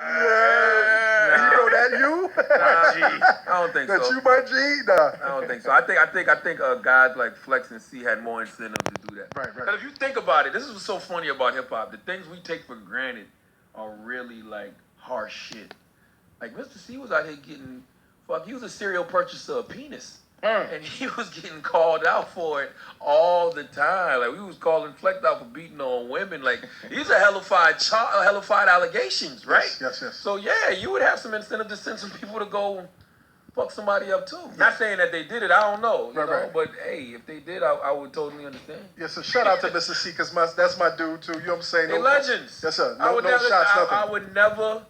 You know that you? My G. I don't think That so. you, my G? Nah. I don't think so. I think guys like Flex and C had more incentive to do that. Right. Because if you think about it, this is what's so funny about hip hop. The things we take for granted are really like harsh shit. Like Mr. C was out here getting he was a serial purchaser of penis. And he was getting called out for it all the time. Like we was calling Flex out for beating on women. Like these are hellified allegations, right? Yes. So yeah, you would have some incentive to send some people to go fuck somebody up too. Not saying that they did it. I don't know, you know. But hey, if they did, I would totally understand. Yeah, so shout out to Mr. C, because that's my dude too. You know what I'm saying? They legends. Yes, sir. No shots, nothing. I would never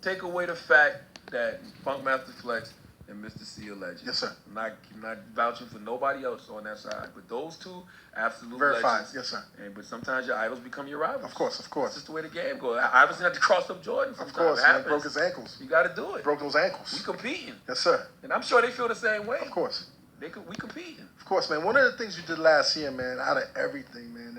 take away the fact that Funkmaster Flex and Mr. C are legends. Yes, sir. I'm not vouching for nobody else on that side, but those two, absolute Verified. legends. Yes, sir. But sometimes your idols become your rivals. Of course. It's just the way the game goes. Iverson had to cross up Jordan sometimes. Of course, man. Broke his ankles. You got to do it. Broke those ankles. We competing. Yes, sir. And I'm sure they feel the same way. Of course. We competing. Of course, man. One of the things you did last year, man, out of everything, man,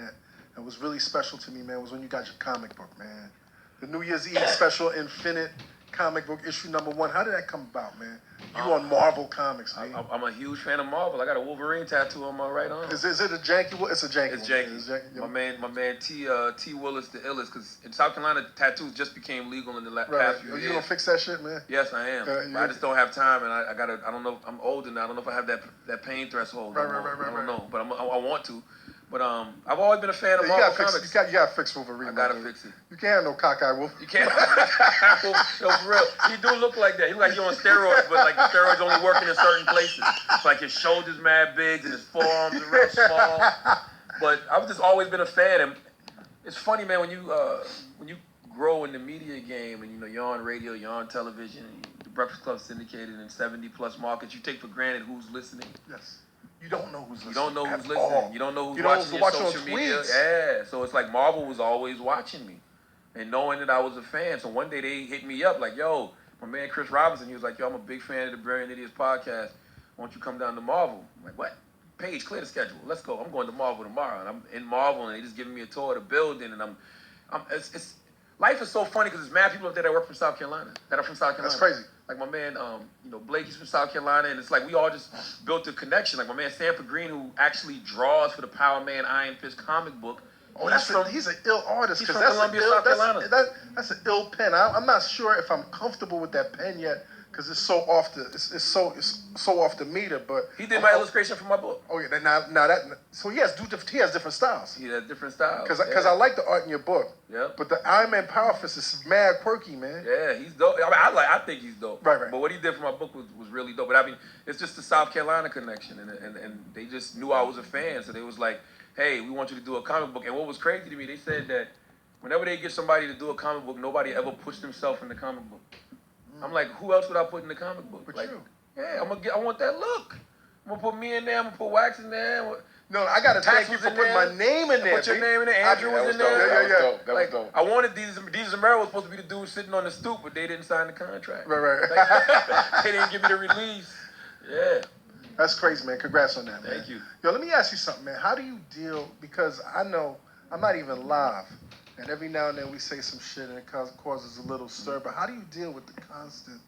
that was really special to me, man, was when you got your comic book, man. The New Year's Eve special, Infinite comic book issue #1. How did that come about, man? You on Marvel Comics, man. I'm a huge fan of Marvel. I got a Wolverine tattoo on my right arm. Is it a janky one? It's a janky It's one. janky. It's janky. My man T Willis the illest, because in South Carolina tattoos just became legal in the past few years. You gonna fix that shit, man? Yes, I am. I just don't have time, and I don't know. I'm older now. I don't know if I have that pain threshold. Right. I don't know, but I want to. But I've always been a fan of Marvel comics. You gotta fix Wolverine. I gotta fix it. You can't have no cockeyed wolf. You can't. No, for real. He do look like that. He look like you're on steroids, but like the steroids only working in certain places. It's like his shoulders mad big and his forearms are real small. But I've just always been a fan. And it's funny, man, when you grow in the media game and you're on radio, you're on television, the Breakfast Club syndicated in 70+ markets, you take for granted who's listening. Yes. You don't know who's listening. You don't know who's listening. All. You don't know who's watching your social media. Yeah. So it's like Marvel was always watching me and knowing that I was a fan. So one day they hit me up like, yo, my man Chris Robinson, he was like, yo, I'm a big fan of the Brilliant Idiots podcast. Why don't you come down to Marvel? I'm like, what? Paige, clear the schedule. Let's go. I'm going to Marvel tomorrow. And I'm in Marvel and they just giving me a tour of the building. And it's life is so funny because there's mad people up there that work from South Carolina, that are from South Carolina. That's crazy. Like my man, Blake, he's from South Carolina, and it's like we all just built a connection. Like my man Sanford Green, who actually draws for the Power Man Iron Fist comic book. Oh, he's an ill artist. He's from Columbia, South Carolina. That's an ill pen. I'm not sure if I'm comfortable with that pen yet because it's so off the meter. But he did my illustration for my book. Oh yeah, so he has different styles. He has different styles. Because I like the art in your book. Yeah. But the Iron Man Power Fist is mad quirky, man. Yeah, he's dope. I think he's dope. Right. But what he did for my book was really dope. But I mean, it's just the South Carolina connection, and they just knew I was a fan, so they was like, hey, we want you to do a comic book. And what was crazy to me, they said that whenever they get somebody to do a comic book, nobody ever pushed themselves in the comic book. I'm like, who else would I put in the comic book? But like, you. Yeah, I want that look. I'm gonna put me in there. I'm gonna put Wax in there. No, I gotta thank you for putting my name in there. Put your name in there. Andrew was in there. Yeah. That was dope. I wanted Jesus Romero was supposed to be the dude sitting on the stoop, but they didn't sign the contract. Right. Like, they didn't give me the release. Yeah. That's crazy, man. Congrats on that, man. Thank you. Yo, let me ask you something, man. How do you deal, because I know I'm not even live, and every now and then we say some shit and it causes a little stir, but how do you deal with the constant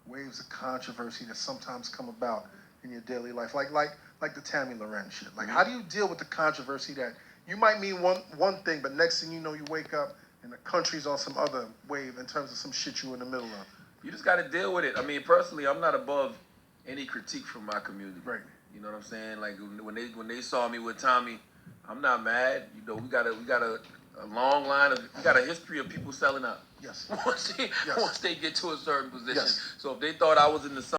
waves of controversy that sometimes come about in your daily life? Like the Tammy Loren shit. Like, how do you deal with the controversy that you might mean one thing, but next thing you know, you wake up and the country's on some other wave in terms of some shit you in the middle of? You just got to deal with it. I mean, personally, I'm not above any critique from my community. Right. You know what I'm saying? Like when they saw me with Tommy, I'm not mad. You know, we got a long line of, we got a history of people selling out. Yes. Once they get to a certain position. Yes. So if they thought I was in the